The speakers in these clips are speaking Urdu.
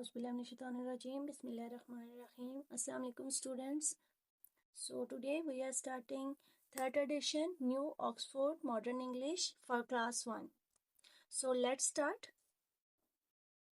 Auzubillahiminash-shaytanir-rajim. Bismillahir-rahmanir-rahim. Assalamu alaikum students. So today we are starting third edition New Oxford Modern English for class 1. So let's start.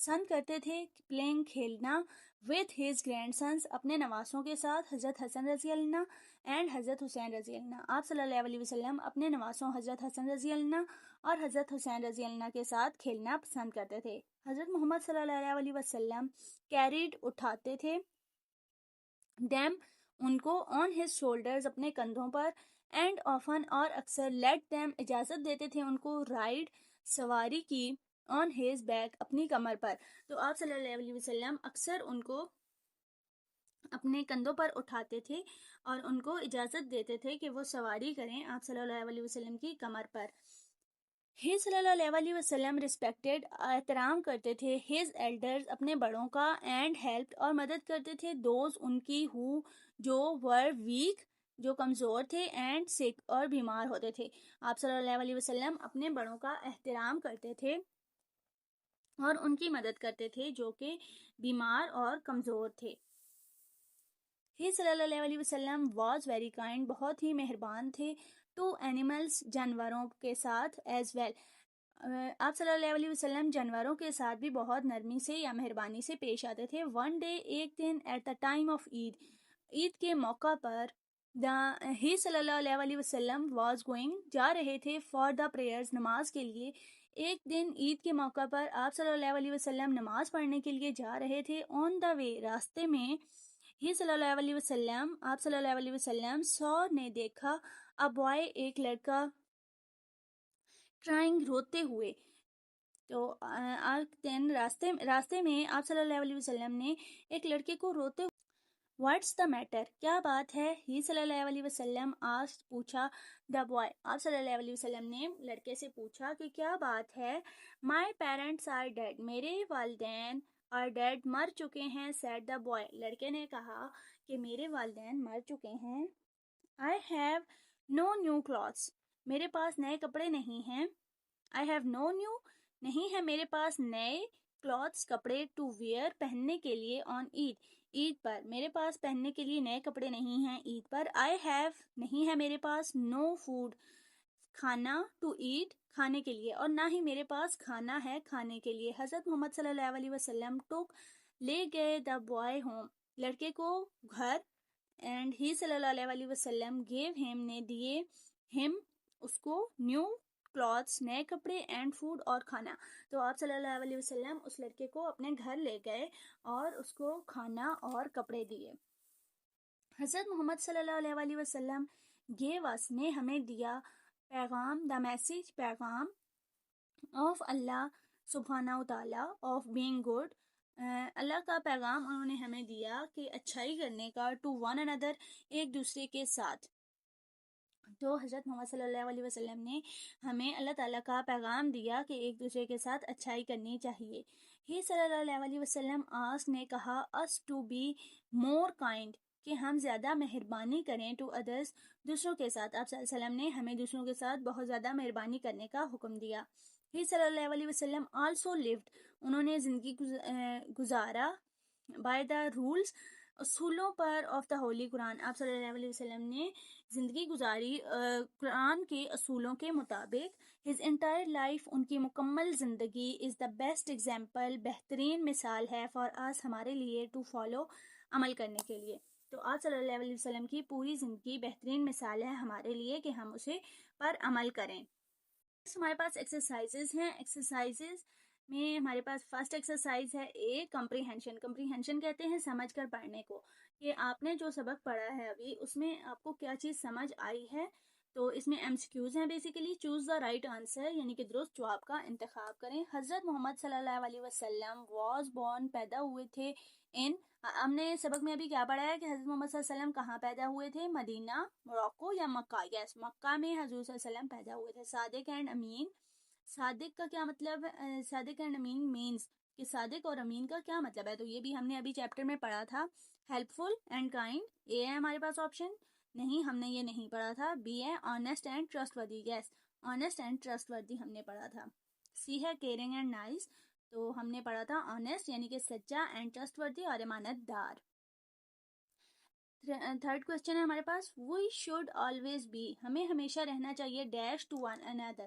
پسند کرتے تھے پلینگ کھیلنا with his grandsons اپنے نواسوں کے ساتھ حضرت حسن رضی اللہ عنہ اینڈ حضرت حسین رضی اللہ عنہ. آپ صلی اللہ علیہ وسلم اپنے نواسوں حضرت حسن رضی اللہ عنہ اور حضرت حسین رضی اللہ عنہ کے ساتھ کھیلنا پسند کرتے تھے. حضرت محمد صلی اللہ علیہ وسلم کیریڈ اٹھاتے تھے them ان کو on his shoulders اپنے کندھوں پر and often اور اکثر let them اجازت دیتے تھے ان کو ride سواری کی on his back اپنی کمر پر. تو آپ صلی اللہ علیہ وسلم اکثر ان کو اپنے کندھوں پر اٹھاتے تھے اور ان کو اجازت دیتے تھے کہ وہ سواری کریں آپ صلی اللہ علیہ وسلم کی کمر پر. ہی صلی اللہ علیہ وسلم ریسپیکٹڈ احترام کرتے تھے ہز ایلڈرز اپنے بڑوں کا اینڈ ہیلپ اور مدد کرتے تھے دوز ان کی ہو جو ور ویک جو کمزور تھے اینڈ سک اور بیمار ہوتے تھے. آپ صلی اللہ علیہ وسلم اپنے بڑوں کا احترام کرتے تھے اور ان کی مدد کرتے تھے جو کہ بیمار اور کمزور تھے. ہی صلی اللہ علیہ وسلم واز ویری کائنڈ بہت ہی مہربان تھے ٹو اینیملز جانوروں کے ساتھ ایز ویل. آپ صلی اللہ علیہ وسلم جانوروں کے ساتھ بھی بہت نرمی سے یا مہربانی سے پیش آتے تھے. ون ڈے ایک دن ایٹ دا ٹائم آف عید کے موقع پر ہی صلی اللہ علیہ وسلم واز گوئنگ جا رہے تھے فار دا پریئرز نماز کے لیے. ایک دن عید کے موقع پر آپ صلی اللہ علیہ وسلم نماز پڑھنے کے لیے جا رہے تھے. آن دا وے راستے میں ہی صلی اللہ علیہ وسلم آپ صلی اللہ علیہ وسلم سو نے دیکھا ا بوائے ایک لڑکا ٹرائنگ روتے ہوئے. تو راستے میں آپ صلی اللہ علیہ وسلم نے ایک لڑکے کو روتے واٹس دا میٹر کیا بات ہے. ہی صلی اللہ علیہ وسلم پوچھا دا بوائے آپ صلی اللہ علیہ وسلم نے لڑکے سے پوچھا کہ کیا بات ہے. مائی پیرنٹس آر ڈیڈ میرے والدین اور ڈیڈ مر چکے ہیں. سیڈ دا بوائے لڑکے نے کہا کہ میرے والدین مر چکے ہیں. I have no new clothes میرے پاس نئے کپڑے نہیں ہیں. آئی ہیو نو نیو نہیں ہے میرے پاس نئے کلوتھس کپڑے ٹو ویئر پہننے کے لیے آن عید پر میرے پاس پہننے کے لیے نئے کپڑے نہیں ہیں عید پر. آئی ہیو نہیں ہے میرے پاس نو فوڈ کھانا ٹو ایٹ کھانے کے لیے اور نہ ہی میرے پاس کھانا ہے کھانے کے لیے. حضرت محمد صلی اللہ علیہ وسلم ٹوک لے گئے دا بوائے ہوم لڑکے کو گھر اینڈ ہی صلی اللہ علیہ وسلم گیو ہم نے دیے ہم اس کو نیو کلوتھس نئے کپڑے اینڈ فوڈ اور کھانا. تو آپ صلی اللہ علیہ وسلم اس لڑکے کو اپنے گھر لے گئے اور اس کو کھانا اور کپڑے دیے. حضرت محمد صلی اللہ علیہ وسلم گیو اس نے ہمیں دیا پیغام دا میسج پیغام آف اللہ سبحانہ و تعالیٰ آف بینگ گڈ اللہ کا پیغام انہوں نے ہمیں دیا کہ اچھائی کرنے کا ٹو ون اندر ایک دوسرے کے ساتھ. تو حضرت محمد صلی اللہ علیہ وسلم نے ہمیں اللہ تعالیٰ کا پیغام دیا کہ ایک دوسرے کے ساتھ اچھائی کرنی چاہیے. ہی صلی اللہ علیہ وسلم نے کہا us to be more kind کہ ہم زیادہ مہربانی کریں ٹو ادرس دوسروں کے ساتھ. آپ صلی اللہ علیہ وسلم نے ہمیں دوسروں کے ساتھ بہت زیادہ مہربانی کرنے کا حکم دیا. ہی صلی اللہ علیہ وسلم also lived انہوں نے زندگی گزارا by the rules اصولوں پر آف دا ہولی قرآن. آپ صلی اللہ علیہ وسلم نے زندگی گزاری قرآن کے اصولوں کے مطابق. his entire life ان کی مکمل زندگی is the best example بہترین مثال ہے for us ہمارے لیے to follow عمل کرنے کے لیے. تو آپ صلی اللہ علیہ وسلم کی پوری زندگی بہترین مثال ہے ہمارے لیے کہ ہم اسے پر عمل کریں. ہمارے پاس ایکسرسائزز ہیں. ایکسرسائزز میں ہمارے پاس فرسٹ ایکسرسائز ہے کمپریہنشن کہتے ہیں سمجھ کر پڑھنے کو. کہ آپ نے جو سبق پڑھا ہے ابھی اس میں آپ کو کیا چیز سمجھ آئی ہے. تو اس میں MCQs ہیں basically. Choose the right answer یعنی کہ درست جواب کا انتخاب کریں. حضرت محمد صلی اللہ علیہ وسلم واز بورن پیدا ہوئے تھے ہم نے سبق میں ابھی کیا پڑھا ہے کہ حضرت محمد صلی اللہ علیہ وسلم کہاں پیدا ہوئے تھے مدینہ موراکو یا مکہ. یس مکہ میں حضور صلی اللہ علیہ وسلم پیدا ہوئے تھے. صادق اینڈ امین صادق کا کیا مطلب ہے. صادق اینڈ امین مینز کہ صادق اور امین کا کیا مطلب ہے. تو یہ بھی ہم نے ابھی چیپٹر میں پڑھا تھا. ہیلپ فل اینڈ کائنڈ اے ہے ہمارے پاس آپشن نہیں ہم نے یہ نہیں پڑھا تھا. بی ہے آنیسٹ اینڈ ٹرسٹ وردی. یس آنیسٹ اینڈ ٹرسٹ وردی ہم نے پڑھا تھا. سی ہے کیئرنگ اینڈ نائس تو ہم نے پڑھا تھا آنیسٹ یعنی کہ سچا اینڈ ٹرسٹ وردی اور امانت دار. تھرڈ کوشچن ہے ہمارے پاس وی شوڈ آلویز بی ہمیں ہمیشہ رہنا چاہیے ڈیش ٹو ون اندر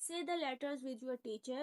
Say the letters with your teacher,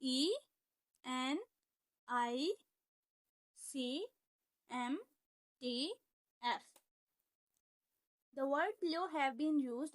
E, N, I, C, M, T, F। The word below have been used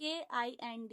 KIND,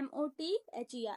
MOTHER,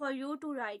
for you to write,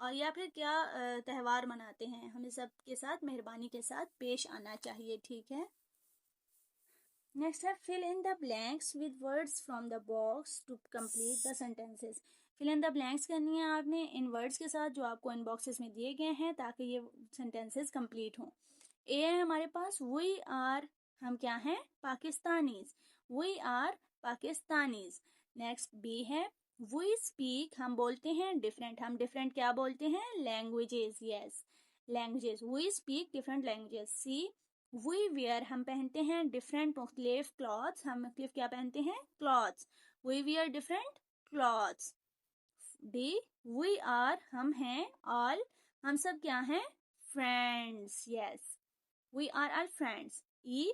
اور یا پھر کیا تہوار مناتے ہیں. ہمیں سب کے ساتھ مہربانی کے ساتھ پیش آنا چاہیے. ٹھیک ہے. نیکسٹ ہے fill in the blanks with words from the box to complete the sentences. fill in the blanks کرنی ہے آپ نے ان words کے ساتھ جو آپ کو ان باکسز میں دیے گئے ہیں تاکہ یہ sentences complete ہوں. اے ہے ہمارے پاس we are، ہم کیا ہیں؟ Pakistanis. we are Pakistanis. Next B ہے we speak، ہم بولتے ہیں ڈفرینٹ. ہم ڈفرینٹ کیا بولتے ہیں؟ Languages. Yes languages. we speak different languages. C we wear، ہم پہنتے ہیں ڈفرینٹ مختلف کلاتھس. ہم مختلف کیا پہنتے ہیں؟ Clothes. we wear different clothes. D we are، ہم ہیں all، ہم سب کیا ہیں؟ friends. yes we are all friends. E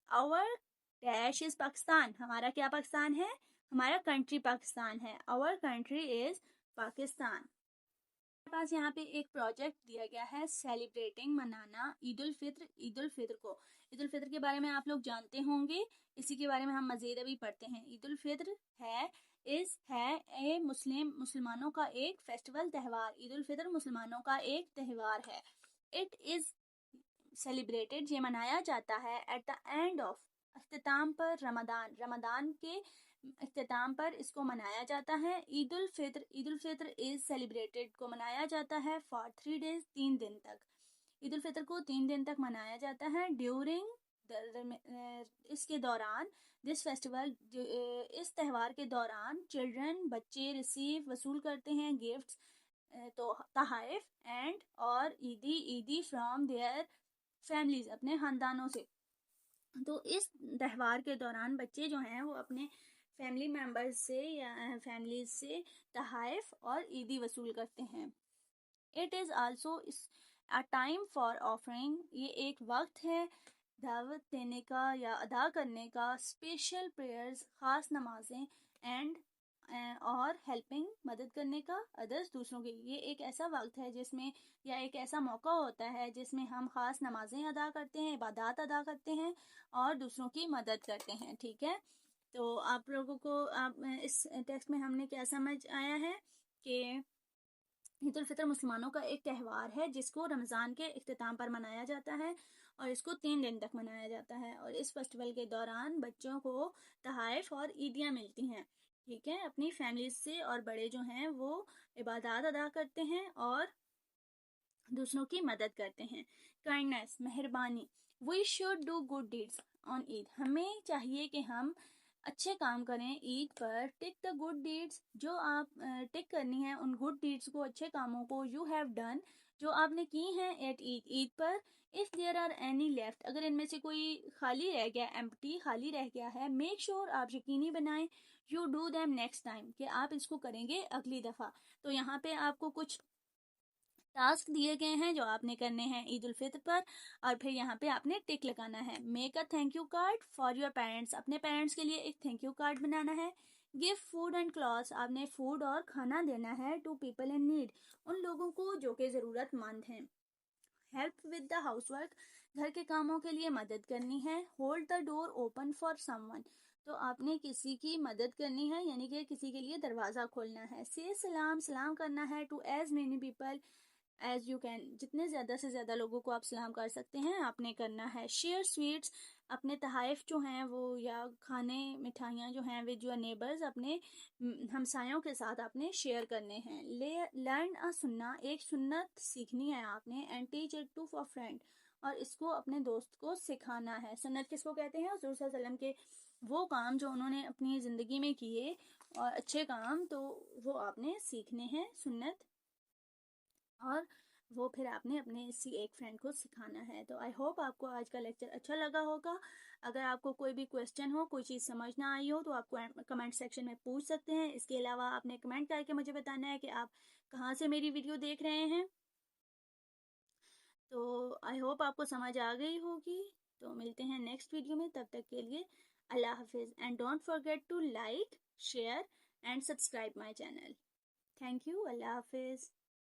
our dash is Pakistan, ہمارا کیا پاکستان ہے؟ ہمارا کنٹری پاکستان ہے. our country is Pakistan. ہمارے پاس یہاں پہ ایک پروجیکٹ دیا گیا ہے سیلیبریٹنگ، منانا عید الفطر. عید الفطر کو، عید الفطر کے بارے میں آپ لوگ جانتے ہوں گے، اسی کے بارے میں ہم مزید ابھی پڑھتے ہیں. عید الفطر ہے مسلمانوں کا ایک فیسٹیول تہوار. عید الفطر مسلمانوں کا ایک تہوار ہے. اٹ از سیلیبریٹڈ، یہ منایا جاتا ہے ایٹ دا اینڈ آف، اختتام پر رمضان کے اختتام پر اس کو منایا جاتا ہے. عید الفطر از سیلیبریٹڈ کو منایا جاتا ہے فار 3 days، 3 دن تک. عید الفطر کو 3 دن تک منایا جاتا ہے. ڈیورنگ اس کے دوران، دس فیسٹیول، اس تہوار کے دوران چلڈرن، بچے ریسیو وصول کرتے ہیں گفٹس، تو تحائف، اینڈ اور عیدی فرام دیئر فیملیز، اپنے خاندانوں سے. تو اس تہوار کے دوران بچے جو ہیں وہ اپنے فیملی ممبرز سے یا فیملیز سے تحائف اور عیدی وصول کرتے ہیں. It is also a time for offering، یہ ایک وقت ہے دعوت دینے کا یا ادا کرنے کا. اسپیشل پریئرز، خاص نمازیں. اینڈ اور ہیلپنگ، مدد کرنے کا. ادرس، دوسروں کے. یہ ایک ایسا وقت ہے جس میں، یا ایک ایسا موقع ہوتا ہے جس میں ہم خاص نمازیں ادا کرتے ہیں، عبادات ادا کرتے ہیں اور دوسروں کی مدد کرتے ہیں. ٹھیک ہے. تو آپ لوگوں کو اس ٹیکسٹ میں ہم نے کیا سمجھ آیا ہے کہ عید الفطر مسلمانوں کا ایک تہوار ہے جس کو رمضان کے اختتام پر منایا جاتا ہے اور اس کو 3 دن تک منایا جاتا ہے. اور اس فیسٹیول کے دوران بچوں کو تحائف اور عیدیاں ملتی ہیں. ٹھیک ہے. اپنی فیملیز سے، اور بڑے جو ہیں وہ عبادات ادا کرتے ہیں اور دوسروں کی مدد کرتے ہیں. کائنڈنس، مہربانی. We should do good deeds on Eid, ہمیں چاہیے کہ ہم اچھے کام کریں عید پر. ٹک دا گڈ ڈیڈس، جو آپ ٹک کرنی ہے ان گڈ ڈیڈس کو، اچھے کاموں کو. یو ہیو ڈن، جو آپ نے کی ہیں. ایٹ عید پر. If there are any left, اگر ان میں سے کوئی خالی رہ گیا، ایمپٹی، خالی رہ گیا ہے. میک شیور، آپ یقینی بنائیں. You do them next time, کہ آپ اس کو کریں گے اگلی دفعہ. تو یہاں پہ آپ کو کچھ ٹاسک دیے گئے ہیں جو آپ نے کرنے ہیں عید الفطر پر، اور پھر یہاں پہ آپ نے ٹک لگانا ہے. Make a thank you card for your parents, اپنے پیرنٹس کے لیے ایک تھینک یو کارڈ بنانا ہے. گیو فوڈ اینڈ کلاتھس، آپ نے فوڈ اور کھانا دینا ہے. ٹو پیپل ان نیڈ، ان لوگوں کو جو کہ ضرورت مند ہیں. Help with the house work, گھر کے کاموں کے لیے مدد کرنی ہے. Hold the door open for some one, تو آپ نے کسی کی مدد کرنی ہے، یعنی کہ کسی کے لیے دروازہ کھولنا ہے. سے سلام کرنا ہے. To as many people as you can, جتنے زیادہ سے زیادہ لوگوں کو آپ سلام کر سکتے ہیں آپ نے کرنا ہے. شیئر سویٹس، اپنے تحائف جو ہیں وہ یا کھانے مٹھائیاں جو ہیں ود یور نیبرز، اپنے ہمسایوں کے ساتھ آپ نے شیئر کرنے ہیں. لرن اے سننا، ایک سنت سیکھنی ہے آپ نے. And teach it to four friend, اور اس کو اپنے دوست کو سکھانا ہے. سنت کس کو کہتے ہیں؟ حضور صلی اللہ علیہ وسلم کے وہ کام جو انہوں نے اپنی زندگی میں کیے اور اچھے کام، تو وہ آپ نے سیکھنے ہیں سنت، اور وہ پھر آپ نے اپنے اسی ایک فرینڈ کو سکھانا ہے. تو آئی ہوپ آپ کو آج کا لیکچر اچھا لگا ہوگا. اگر آپ کو کوئی بھی کویسچن ہو، کوئی چیز سمجھ نہ آئی ہو، تو آپ کو کمنٹ سیکشن میں پوچھ سکتے ہیں. اس کے علاوہ آپ نے کمنٹ کر کے مجھے بتانا ہے کہ آپ کہاں سے میری ویڈیو دیکھ رہے ہیں. تو آئی ہوپ آپ کو سمجھ آ گئی ہوگی. تو ملتے ہیں نیکسٹ ویڈیو میں، تب تک کے لیے اللہ حافظ. And don't forget to like, share and subscribe my channel. Thank you. اللہ حافظ.